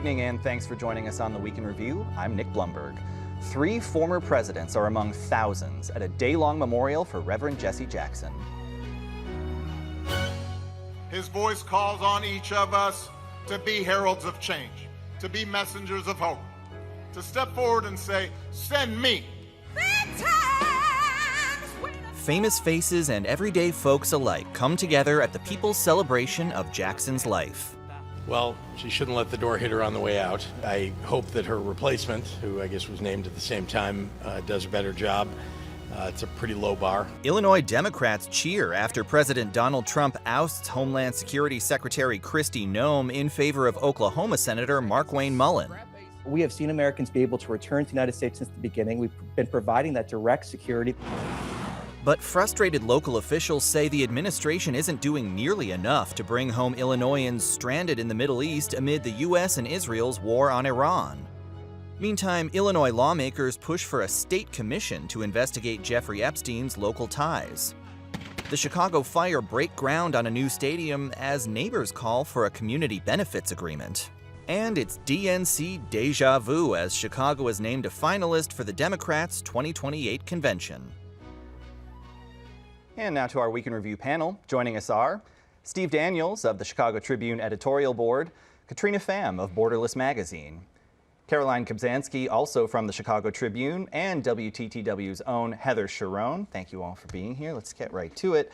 evening and thanks for joining us on the Week in Review. I'm Nick Blumberg. 3 former presidents are among thousands at a day-long memorial for Reverend Jesse Jackson. His voice calls on each of us to be heralds of change, to be messengers of hope, to step forward and say, "Send me." Famous faces and everyday folks alike come together at the people's celebration of Jackson's life. Well, she shouldn't let the door hit her on the way out. I hope that her replacement, who I guess was named at the same time, does a better job. It's a pretty low bar. Illinois Democrats cheer after President Donald Trump ousts Homeland Security Secretary Kristi Noem in favor of Oklahoma Senator Markwayne Mullin. We have seen Americans be able to return to the United States since the beginning. We've been providing that direct security. But frustrated local officials say the administration isn't doing nearly enough to bring home Illinoisans stranded in the Middle East amid the U.S. and Israel's war on Iran. Meantime, Illinois lawmakers push for a state commission to investigate Jeffrey Epstein's local ties. The Chicago Fire break ground on a new stadium as neighbors call for a community benefits agreement. And it's DNC deja vu as Chicago is named a finalist for the Democrats' 2028 convention. And now to our Week in Review panel. Joining us are Steve Daniels of the Chicago Tribune editorial board, Katrina Pham of Borderless Magazine, Caroline Kobzanski, also from the Chicago Tribune, and WTTW's own Heather Sharon. Thank you all for being here. Let's get right to it.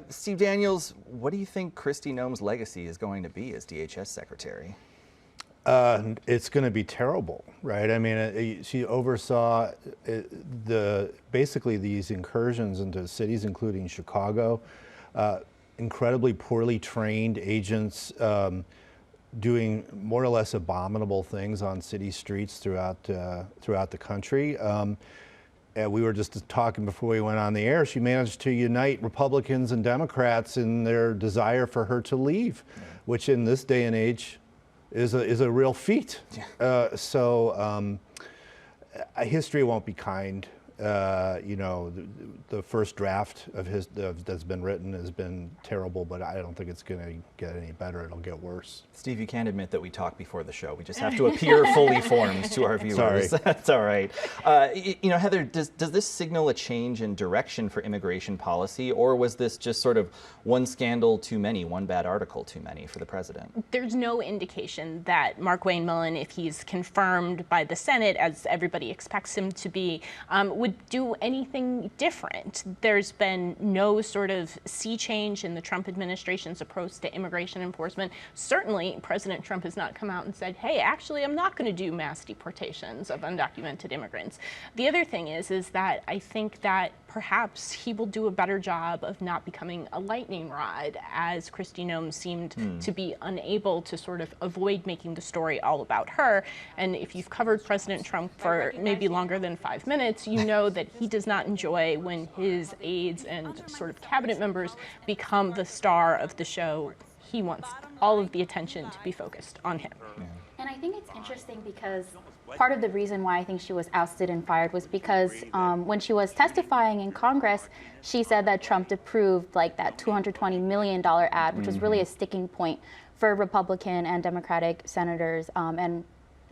Steve Daniels, what do you think Kristi Noem's legacy is going to be as DHS secretary? It's going to be terrible, right? I mean, she oversaw basically these incursions into cities, including Chicago, incredibly poorly trained agents doing more or less abominable things on city streets throughout the country. And we were just talking before we went on the air. She managed to unite Republicans and Democrats in their desire for her to leave, which in this day and age is a real feat. History won't be kind. The first draft of that's been written has been terrible, but I don't think it's going to get any better. It'll get worse. Steve, you can't admit that we talked before the show. We just have to appear fully formed to our viewers. Sorry. That's all right. Heather, does this signal a change in direction for immigration policy, or was this just sort of one scandal too many, one bad article too many for the president? There's no indication that Markwayne Mullin, if he's confirmed by the Senate, as everybody expects him to be, would do anything different. There's been no sort of sea change in the Trump administration's approach to immigration enforcement. Certainly, President Trump has not come out and said, hey, actually, I'm not going to do mass deportations of undocumented immigrants. The other thing is that I think that perhaps he will do a better job of not becoming a lightning rod, as Kristi Noem seemed to be unable to sort of avoid making the story all about her. And if you've covered President Trump for maybe longer than 5 minutes, you know that he does not enjoy when his aides and sort of cabinet members become the star of the show. He wants all of the attention to be focused on him. And I think it's interesting because part of the reason why I think she was ousted and fired was because when she was testifying in Congress, she said that Trump approved like that $220 million ad, which was really a sticking point for Republican and Democratic senators and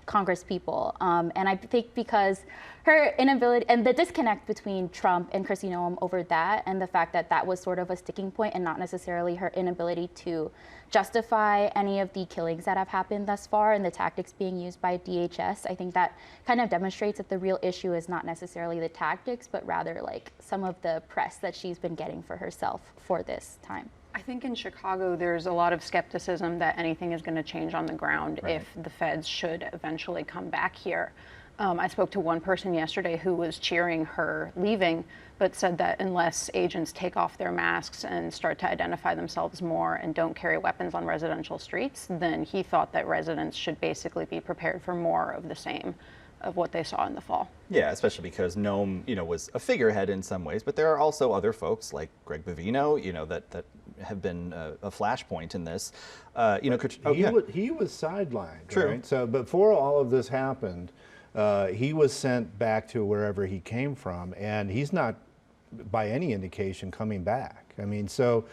Congress people. And I think because her inability and the disconnect between Trump and Kristi Noem over that, and the fact that that was sort of a sticking point and not necessarily her inability to justify any of the killings that have happened thus far and the tactics being used by DHS, I think that kind of demonstrates that the real issue is not necessarily the tactics, but rather like some of the press that she's been getting for herself for this time. I think in Chicago, there's a lot of skepticism that anything is going to change on the ground if the feds should eventually come back here. I spoke to one person yesterday who was cheering her leaving, but said that unless agents take off their masks and start to identify themselves more and don't carry weapons on residential streets, then he thought that residents should basically be prepared for more of the same of what they saw in the fall. Yeah, especially because Noem, was a figurehead in some ways, but there are also other folks like Greg Bovino, that have been a flashpoint in this. He was sidelined. True. Right? So before all of this happened, he was sent back to wherever he came from, and he's not, by any indication, coming back. I mean, so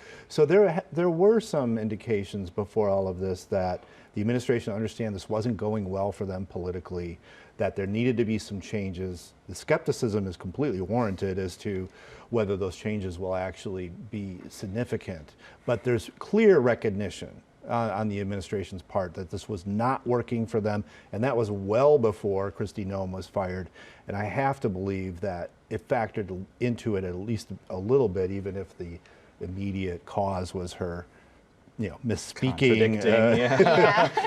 there were some indications before all of this that the administration understand this wasn't going well for them politically, that there needed to be some changes. The skepticism is completely warranted as to whether those changes will actually be significant. But there's clear recognition on the administration's part that this was not working for them, and that was well before Kristi Noem was fired. And I have to believe that it factored into it at least a little bit, even if the immediate cause was her, misspeaking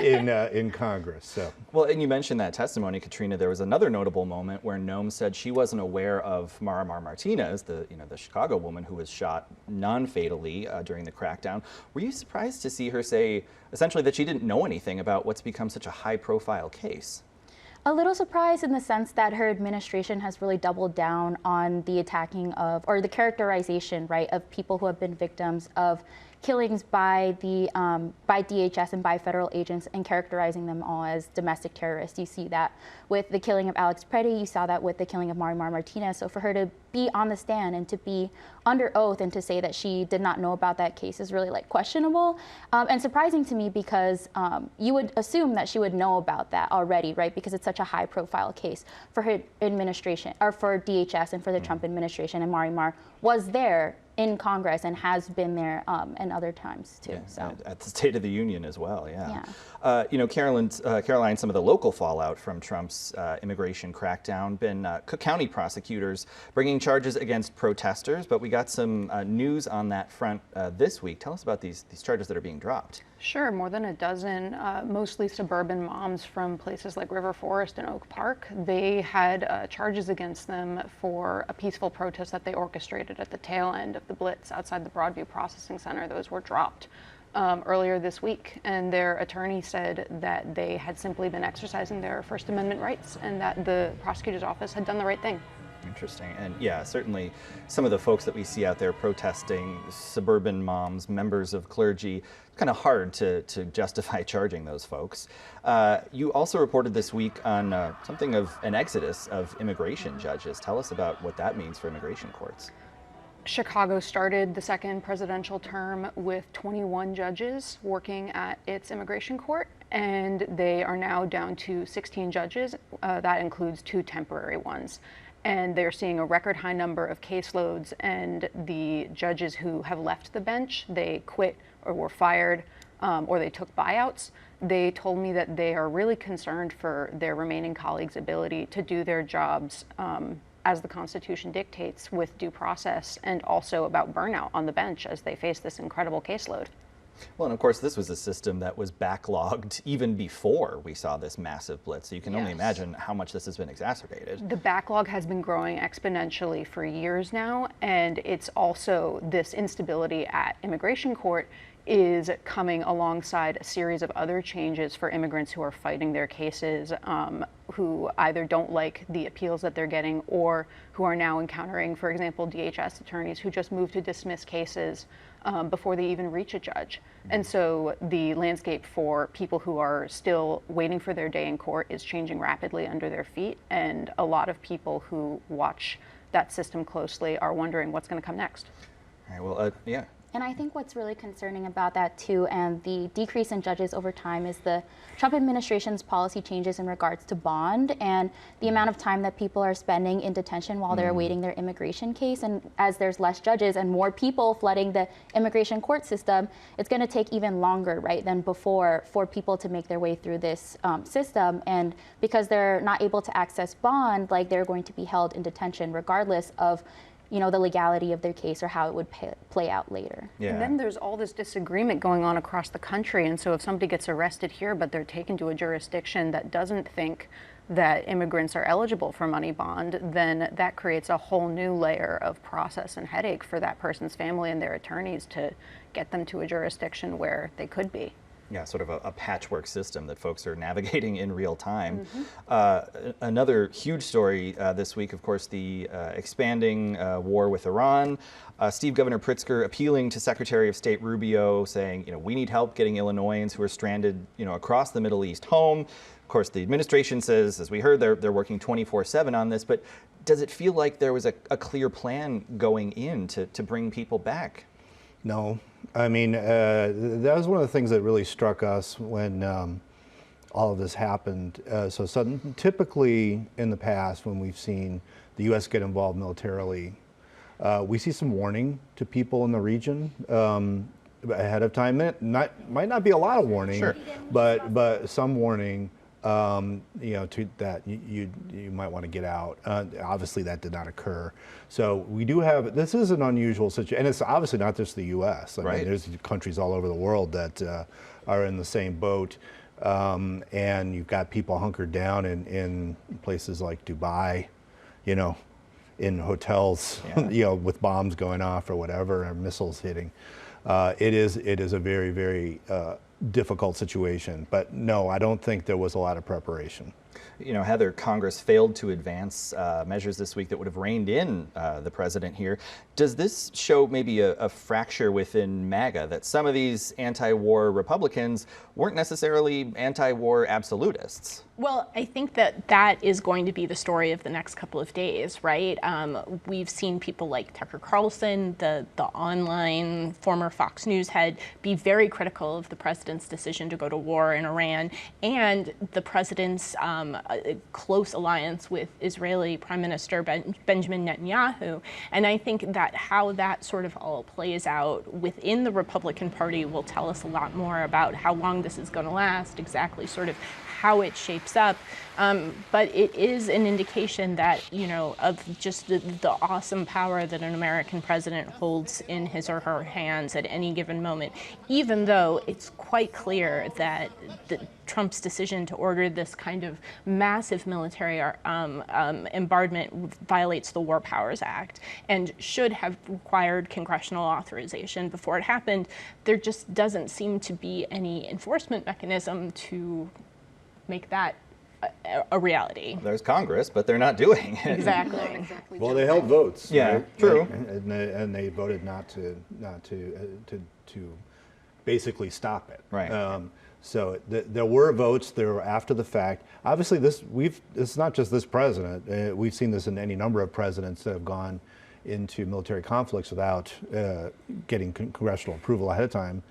in Congress. So. Well, and you mentioned that testimony, Katrina. There was another notable moment where Noem said she wasn't aware of Mara Martinez, the Chicago woman who was shot non-fatally during the crackdown. Were you surprised to see her say essentially that she didn't know anything about what's become such a high-profile case? A little surprised in the sense that her administration has really doubled down on the attacking of, or the characterization, right, of people who have been victims of killings by the by DHS and by federal agents, and characterizing them all as domestic terrorists. You see that with the killing of Alex Preddy. You saw that with the killing of Mara Martinez. So for her to be on the stand and to be under oath and to say that she did not know about that case is really questionable and surprising to me, because you would assume that she would know about that already, right? Because it's such a high-profile case for her administration, or for DHS and for the Trump administration. And Mar was there in Congress and has been there and other times too. Yeah, so at the State of the Union as well. Caroline, some of the local fallout from Trump's immigration crackdown, been Cook County prosecutors bringing charges against protesters, but we got some news on that front this week. Tell us about these charges that are being dropped. Sure, more than a dozen, mostly suburban moms from places like River Forest and Oak Park. They had charges against them for a peaceful protest that they orchestrated at the tail end of the Blitz outside the Broadview Processing Center. Those were dropped earlier this week, and their attorney said that they had simply been exercising their First Amendment rights and that the prosecutor's office had done the right thing. Interesting. And yeah, certainly some of the folks that we see out there protesting, suburban moms, members of clergy, kind of hard to justify charging those folks. You also reported this week on something of an exodus of immigration judges. Tell us about what that means for immigration courts. Chicago started the second presidential term with 21 judges working at its immigration court, and they are now down to 16 judges. That includes 2 temporary ones. And they're seeing a record high number of caseloads, and the judges who have left the bench, they quit or were fired or they took buyouts. They told me that they are really concerned for their remaining colleagues' ability to do their jobs as the Constitution dictates, with due process, and also about burnout on the bench as they face this incredible caseload. Well, and of course, this was a system that was backlogged even before we saw this massive blitz. So you can only imagine how much this has been exacerbated. The backlog has been growing exponentially for years now, and it's also this instability at immigration court is coming alongside a series of other changes for immigrants who are fighting their cases, who either don't like the appeals that they're getting, or who are now encountering, for example, DHS attorneys who just move to dismiss cases before they even reach a judge. And so the landscape for people who are still waiting for their day in court is changing rapidly under their feet, and a lot of people who watch that system closely are wondering what's going to come next. All right, well, yeah. And I think what's really concerning about that too, and the decrease in judges over time, is the Trump administration's policy changes in regards to bond and the amount of time that people are spending in detention while they're awaiting their immigration case. And as there's less judges and more people flooding the immigration court system, it's going to take even longer, right, than before for people to make their way through this system. And because they're not able to access bond, they're going to be held in detention regardless of the legality of their case or how it would play out later. Yeah. And then there's all this disagreement going on across the country. And so if somebody gets arrested here, but they're taken to a jurisdiction that doesn't think that immigrants are eligible for money bond, then that creates a whole new layer of process and headache for that person's family and their attorneys to get them to a jurisdiction where they could be. Yeah, sort of a patchwork system that folks are navigating in real time. Another huge story this week, of course, the expanding war with Iran. Governor Pritzker appealing to Secretary of State Rubio, saying, we need help getting Illinoisans who are stranded, across the Middle East home. Of course, the administration says, as we heard, they're working 24/7 on this. But does it feel like there was a clear plan going in to bring people back? No, I mean, that was one of the things that really struck us when all of this happened. So sudden, typically in the past, when we've seen the U.S. get involved militarily, we see some warning to people in the region ahead of time. Might not be a lot of warning, sure, but some warning. To that you might want to get out. Obviously, that did not occur. So we do have, this is an unusual situation, and it's obviously not just the U.S. I mean, there's countries all over the world that are in the same boat, and you've got people hunkered down in places like Dubai, in hotels, with bombs going off or whatever, or missiles hitting. It is a very, very difficult situation, but no, I don't think there was a lot of preparation. Heather, Congress failed to advance measures this week that would have reined in the president here. Does this show maybe a fracture within MAGA, that some of these anti-war Republicans weren't necessarily anti-war absolutists? Well, I think that is going to be the story of the next couple of days, right? We've seen people like Tucker Carlson, the online former Fox News head, be very critical of the president's decision to go to war in Iran and the president's close alliance with Israeli Prime Minister Benjamin Netanyahu. And I think that how that sort of all plays out within the Republican Party will tell us a lot more about how long this is going to last, exactly sort of how it shapes up. But it is an indication that, of just the awesome power that an American president holds in his or her hands at any given moment, even though it's quite clear that Trump's decision to order this kind of massive military embargoment violates the War Powers Act and should have required congressional authorization before it happened. There just doesn't seem to be any enforcement mechanism to make that a reality. There's Congress, but they're not doing it. Exactly. Well, they held votes. Yeah, right? true. And they voted not to basically stop it. Right. So there were votes. There were after the fact. Obviously, it's not just this president. We've seen this in any number of presidents that have gone into military conflicts without getting congressional approval ahead of time.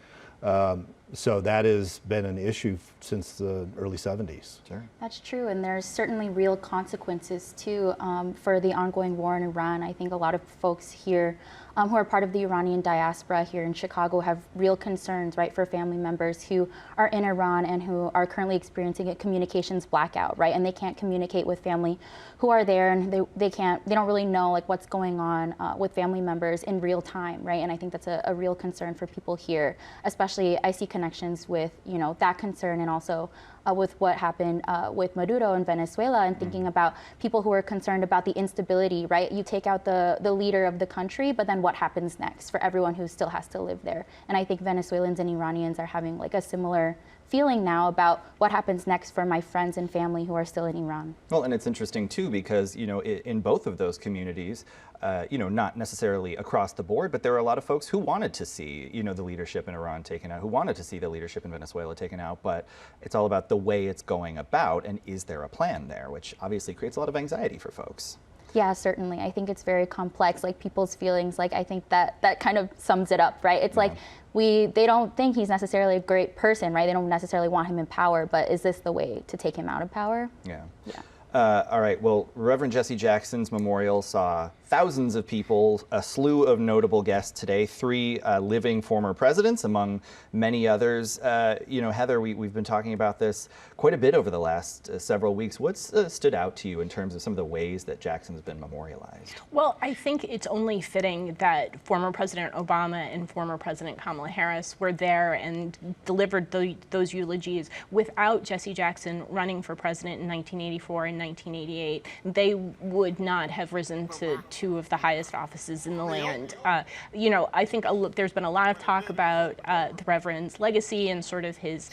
So that has been an issue since the early 70s. Sure. That's true, and there's certainly real consequences too for the ongoing war in Iran. I think a lot of folks here who are part of the Iranian diaspora here in Chicago have real concerns, right, for family members who are in Iran and who are currently experiencing a communications blackout, right, and they can't communicate with family who are there, and they don't really know like what's going on with family members in real time, right, and I think that's a real concern for people here. Especially, I see connections with that concern and also with what happened with Maduro in Venezuela, and thinking about people who are concerned about the instability, right? You take out the leader of the country, but then what happens next for everyone who still has to live there? And I think Venezuelans and Iranians are having like a similar feeling now about what happens next for my friends and family who are still in Iran. Well, and it's interesting too because, in both of those communities, not necessarily across the board, but there are a lot of folks who wanted to see, the leadership in Iran taken out, who wanted to see the leadership in Venezuela taken out, but it's all about the way it's going about and is there a plan there, which obviously creates a lot of anxiety for folks. Yeah, certainly. I think it's very complex, like people's feelings, like I think that kind of sums it up, right? It's like they don't think he's necessarily a great person, right? They don't necessarily want him in power, but is this the way to take him out of power? Yeah. Yeah. All right, well, Reverend Jesse Jackson's memorial saw thousands of people, a slew of notable guests today, 3 living former presidents, among many others. Heather, we've been talking about this quite a bit over the last several weeks. What's stood out to you in terms of some of the ways that Jackson's been memorialized? Well, I think it's only fitting that former President Obama and former President Kamala Harris were there and delivered those eulogies. Without Jesse Jackson running for president in 1984 and 1988, they would not have risen to 2 of the highest offices in the land. I think there's been a lot of talk about the Reverend's legacy and sort of his,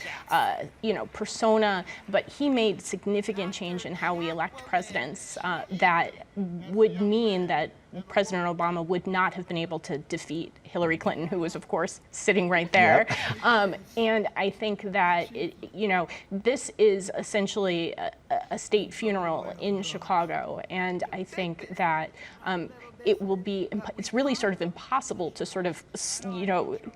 persona, but he made significant change in how we elect presidents that would mean that President Obama would not have been able to defeat Hillary Clinton, who was, of course, sitting right there. Yep. And I think that, this is essentially a state funeral in Chicago. And I think that it's really sort of impossible to sort of,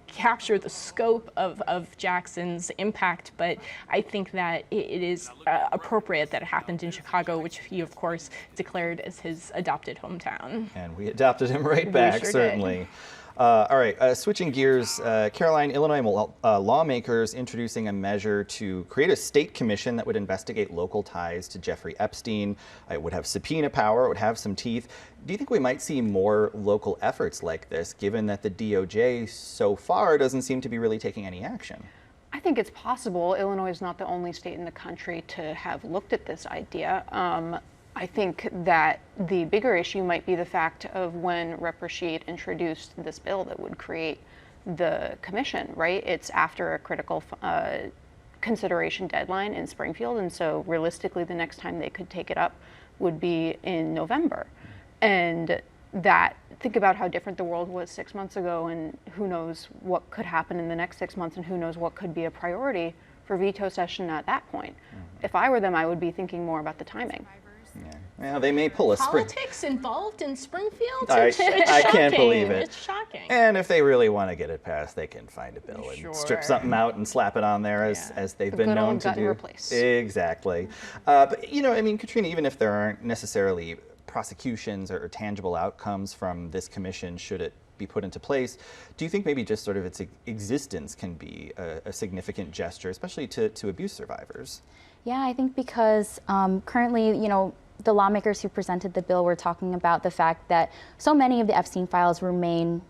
capture the scope of Jackson's impact. But I think that it is appropriate that it happened in Chicago, which he, of course, declared as his adopted hometown. And we adopted him right back, sure certainly. Did. All right, switching gears, Caroline, Illinois lawmakers introducing a measure to create a state commission that would investigate local ties to Jeffrey Epstein. It would have subpoena power, it would have some teeth. Do you think we might see more local efforts like this, given that the DOJ so far doesn't seem to be really taking any action? I think it's possible. Illinois is not the only state in the country to have looked at this idea. I think that the bigger issue might be the fact of when Rep. Rashid introduced this bill that would create the commission, right? It's after a critical consideration deadline in Springfield, and so realistically the next time they could take it up would be in November. And think about how different the world was 6 months ago, and who knows what could happen in the next 6 months, and who knows what could be a priority for veto session at that point. If I were them, I would be thinking more about the timing. Yeah. Well, they may pull a politics involved in Springfield. I can't believe it. It's shocking. And if they really want to get it passed, they can find a bill and strip something out and slap it on there, as they've been known to do. Replace. Exactly. But Katrina, even if there aren't necessarily prosecutions or tangible outcomes from this commission, should it be put into place, do you think maybe just sort of its existence can be a significant gesture, especially to abuse survivors? Yeah, I think because currently, the lawmakers who presented the bill were talking about the fact that so many of the Epstein files remain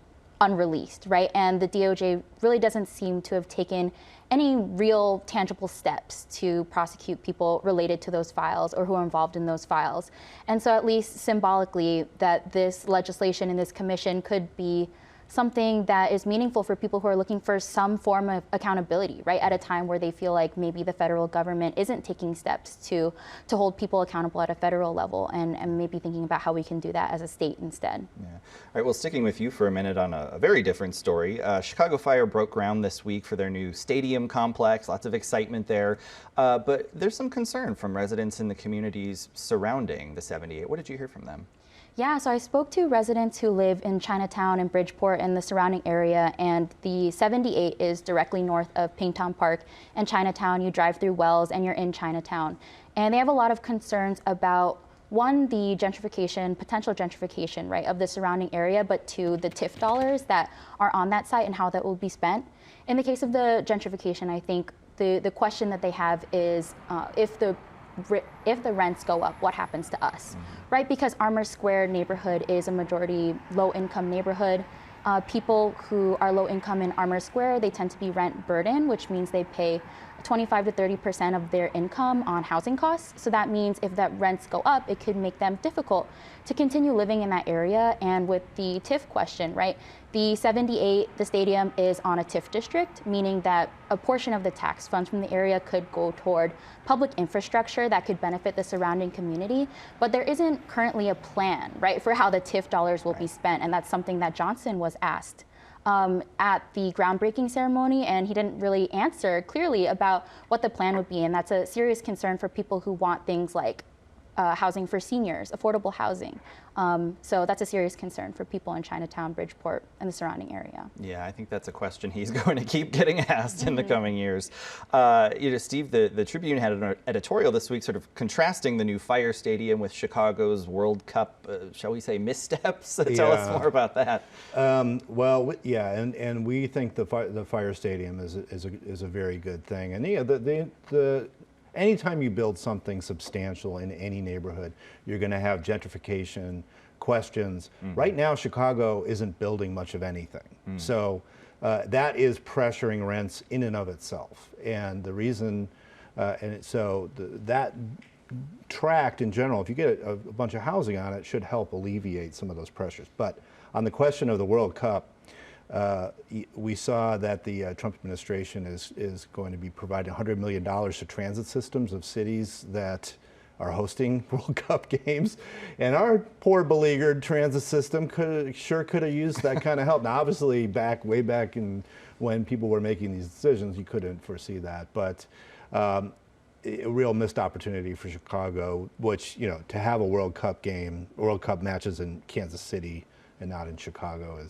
unreleased, right? And the DOJ really doesn't seem to have taken any real tangible steps to prosecute people related to those files or who are involved in those files. And so at least symbolically, that this legislation and this commission could be something that is meaningful for people who are looking for some form of accountability, right? At a time where they feel like maybe the federal government isn't taking steps to hold people accountable at a federal level, and maybe thinking about how we can do that as a state instead. Yeah. All right, well, sticking with you for a minute on a very different story. Chicago Fire broke ground this week for their new stadium complex. Lots of excitement there. But there's some concern from residents in the communities surrounding the 78. What did you hear from them? Yeah, so I spoke to residents who live in Chinatown and Bridgeport and the surrounding area, and the 78 is directly north of Pingtown Park and Chinatown. You drive through Wells and you're in Chinatown. And they have a lot of concerns about, one, the gentrification, potential gentrification, right, of the surrounding area, but two, the TIF dollars that are on that site and how that will be spent. In the case of the gentrification, I think the question that they have is if the rents go up, what happens to us, right? Because Armour Square neighborhood is a majority low-income neighborhood. People who are low-income in Armour Square, they tend to be rent burdened, which means they pay 25 to 30% of their income on housing costs. So that means if that rents go up, it could make them difficult to continue living in that area. And with the TIF question, right, the 78, the stadium is on a TIF district, meaning that a portion of the tax funds from the area could go toward public infrastructure that could benefit the surrounding community. But there isn't currently a plan, right, for how the TIF dollars will be spent. And that's something that Johnson was asked at the groundbreaking ceremony, and he didn't really answer clearly about what the plan would be. And that's a serious concern for people who want things like housing for seniors, affordable housing. So that's a serious concern for people in Chinatown, Bridgeport, and the surrounding area. Yeah, I think that's a question he's going to keep getting asked in the coming years. Steve, the Tribune had an editorial this week sort of contrasting the new Fire Stadium with Chicago's World Cup, shall we say, missteps? Tell us more about that. And we think the Fire Stadium is a very good thing. And yeah, anytime you build something substantial in any neighborhood, you're going to have gentrification questions. Right now, Chicago isn't building much of anything. So that is pressuring rents in and of itself. And the reason, that tract in general, if you get a bunch of housing on it, should help alleviate some of those pressures. But on the question of the World Cup, we saw that the Trump administration is going to be providing $100 million to transit systems of cities that are hosting World Cup games, and our poor beleaguered transit system sure could have used that kind of help. Now, obviously, way back in when people were making these decisions, you couldn't foresee that, but a real missed opportunity for Chicago, which, you know, to have a World Cup matches in Kansas City and not in Chicago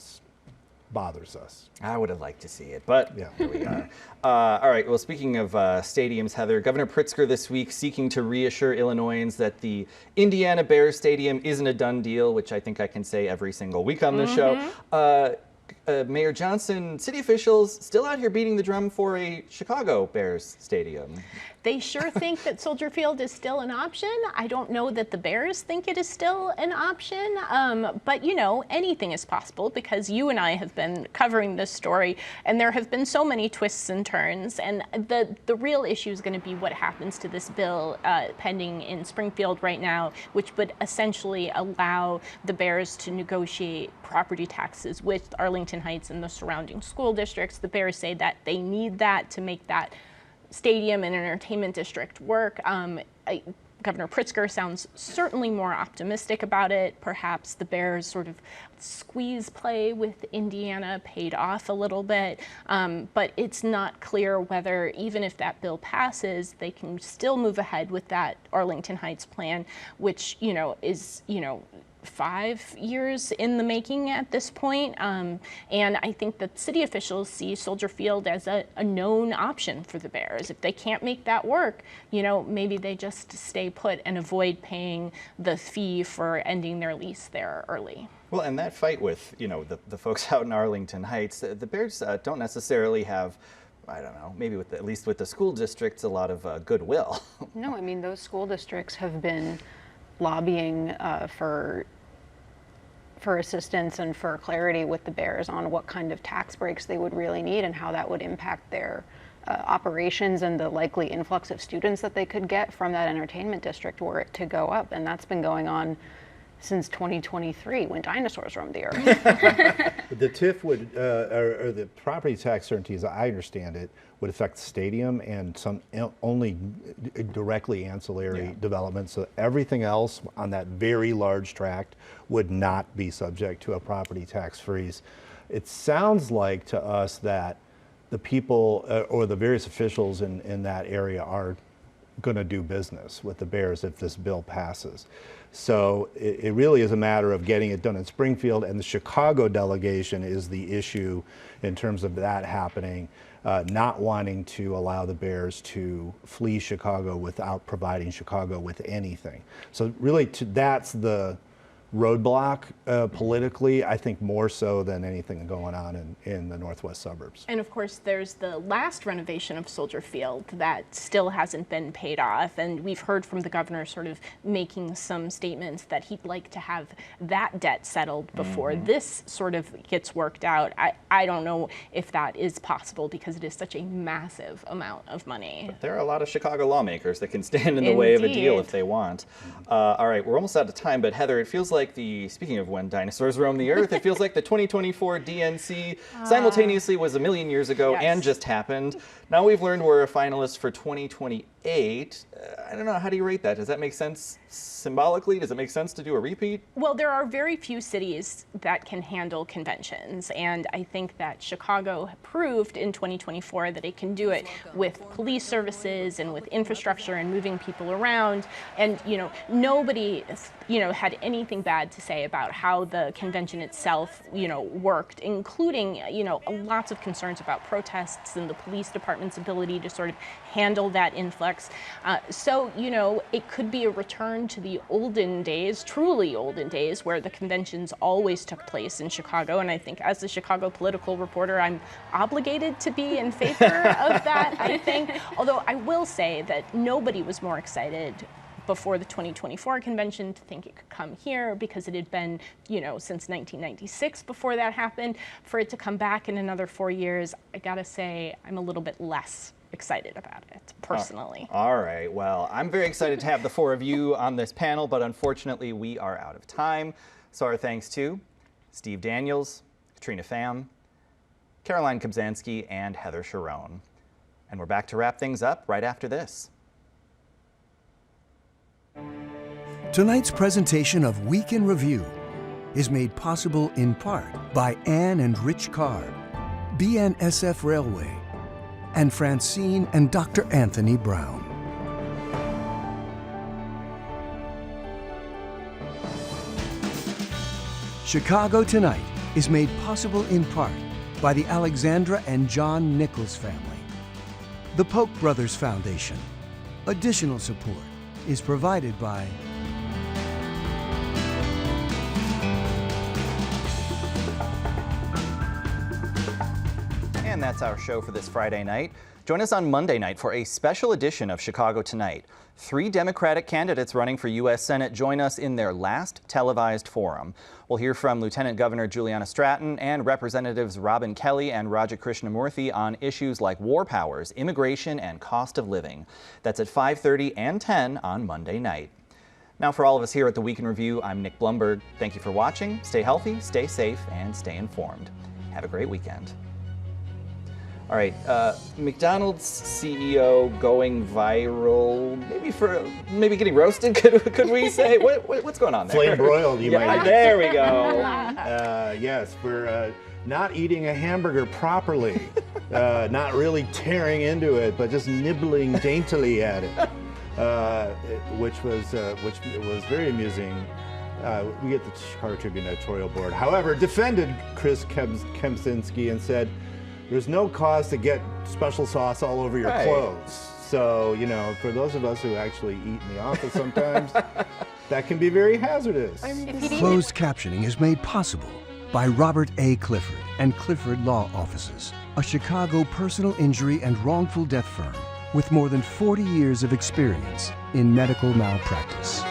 bothers us. I would have liked to see it, but yeah. Here we are. All right, well, speaking of stadiums, Heather, Governor Pritzker this week seeking to reassure Illinoisans that the Indiana Bears Stadium isn't a done deal, which I think I can say every single week on this show. Mayor Johnson, city officials still out here beating the drum for a Chicago Bears stadium. They sure think that Soldier Field is still an option. I don't know that the Bears think it is still an option, but you know, anything is possible because you and I have been covering this story and there have been so many twists and turns, and the real issue is going to be what happens to this bill pending in Springfield right now, which would essentially allow the Bears to negotiate property taxes with Arlington Heights and the surrounding school districts. The Bears say that they need that to make that stadium and entertainment district work. Governor Pritzker sounds certainly more optimistic about it. Perhaps the Bears' sort of squeeze play with Indiana paid off a little bit, but it's not clear whether, even if that bill passes, they can still move ahead with that Arlington Heights plan, which, you know, is, you know, 5 years in the making at this point. And I think that city officials see Soldier Field as a known option for the Bears. If they can't make that work, you know, maybe they just stay put and avoid paying the fee for ending their lease there early. Well, and that fight with, you know, the folks out in Arlington Heights, the Bears don't necessarily have, I don't know, maybe at least with the school districts, a lot of goodwill. No, I mean, those school districts have been lobbying for assistance and for clarity with the Bears on what kind of tax breaks they would really need and how that would impact their operations and the likely influx of students that they could get from that entertainment district were it to go up. And that's been going on since 2023 when dinosaurs roamed the earth. The TIF would, or the property tax certainty, as I understand it, would affect the stadium and some only directly ancillary developments. So everything else on that very large tract would not be subject to a property tax freeze. It sounds like to us that the people or the various officials in that area are going to do business with the Bears if this bill passes. So it really is a matter of getting it done in Springfield, and the Chicago delegation is the issue in terms of that happening, not wanting to allow the Bears to flee Chicago without providing Chicago with anything. So really that's the roadblock politically, I think more so than anything going on in the northwest suburbs. And of course, there's the last renovation of Soldier Field that still hasn't been paid off. And we've heard from the governor sort of making some statements that he'd like to have that debt settled before this sort of gets worked out. I don't know if that is possible because it is such a massive amount of money. But there are a lot of Chicago lawmakers that can stand in the way of a deal if they want. All right, we're almost out of time, but Heather, it feels like speaking of when dinosaurs roam the earth, it feels like the 2024 DNC simultaneously was a million years ago and just happened. Now we've learned we're a finalist for 2028. I don't know, how do you rate that? Does that make sense symbolically? Does it make sense to do a repeat? Well, there are very few cities that can handle conventions, and I think that Chicago proved in 2024 that it can do it with police services and with infrastructure and moving people around. And, you know, nobody, you know, had anything bad to say about how the convention itself, you know, worked, including, you know, lots of concerns about protests and the police department's ability to sort of handle that influx. So, you know, it could be a return to the olden days, truly olden days, where the conventions always took place in Chicago. And I think as a Chicago political reporter, I'm obligated to be in favor of that, I think. Although I will say that nobody was more excited before the 2024 convention to think it could come here because it had been, you know, since 1996 before that happened. For it to come back in another 4 years, I gotta say, I'm a little bit less excited about it, personally. All right, well, I'm very excited to have the four of you on this panel, but unfortunately we are out of time. So our thanks to Steve Daniels, Katrina Pham, Caroline Kobzanski, and Heather Sharon. And we're back to wrap things up right after this. Tonight's presentation of Week in Review is made possible in part by Ann and Rich Carr, BNSF Railway, and Francine and Dr. Anthony Brown. Chicago Tonight is made possible in part by the Alexandra and John Nichols family, the Polk Brothers Foundation. Additional support is provided by And that's our show for this Friday night. Join us on Monday night for a special edition of Chicago Tonight. 3 Democratic candidates running for U.S. Senate join us in their last televised forum. We'll hear from Lieutenant Governor Juliana Stratton and Representatives Robin Kelly and Raja Krishnamurthy on issues like war powers, immigration, and cost of living. That's at 5:30 and 10 on Monday night. Now, for all of us here at the Week in Review, I'm Nick Blumberg. Thank you for watching. Stay healthy, stay safe, and stay informed. Have a great weekend. All right, McDonald's CEO going viral, maybe getting roasted. Could we say what's going on there? Flame broiled, you might. Yeah, there we go. Yes, for not eating a hamburger properly, not really tearing into it, but just nibbling daintily at it, which was very amusing. We get the Chicago Tribune editorial board, however, defended Chris Kempczynski and said, there's no cause to get special sauce all over your clothes. So, you know, for those of us who actually eat in the office sometimes, that can be very hazardous. Closed captioning is made possible by Robert A. Clifford and Clifford Law Offices, a Chicago personal injury and wrongful death firm with more than 40 years of experience in medical malpractice.